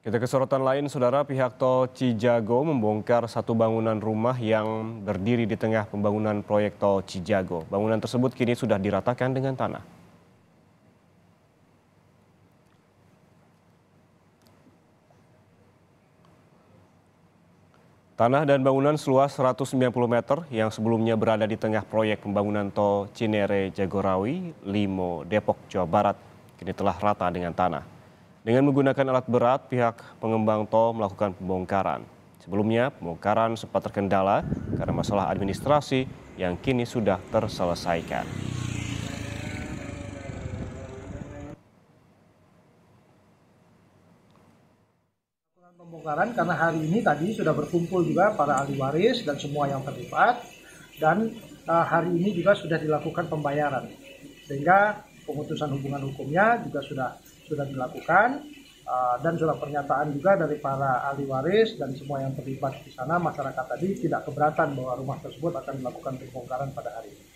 Kita ke sorotan lain, saudara. Pihak Tol Cijago membongkar satu bangunan rumah yang berdiri di tengah pembangunan proyek Tol Cijago. Bangunan tersebut kini sudah diratakan dengan tanah. Tanah dan bangunan seluas 190 meter yang sebelumnya berada di tengah proyek pembangunan Tol Cinere-Jagorawi, Limo, Depok, Jawa Barat, kini telah rata dengan tanah. Dengan menggunakan alat berat, pihak pengembang tol melakukan pembongkaran. Sebelumnya, pembongkaran sempat terkendala karena masalah administrasi yang kini sudah terselesaikan. Pembongkaran karena hari ini tadi sudah berkumpul juga para ahli waris dan semua yang terlibat, dan hari ini juga sudah dilakukan pembayaran, sehingga pemutusan hubungan hukumnya juga sudah dilakukan, dan surat pernyataan juga dari para ahli waris dan semua yang terlibat di sana. Masyarakat tadi tidak keberatan bahwa rumah tersebut akan dilakukan pembongkaran pada hari ini.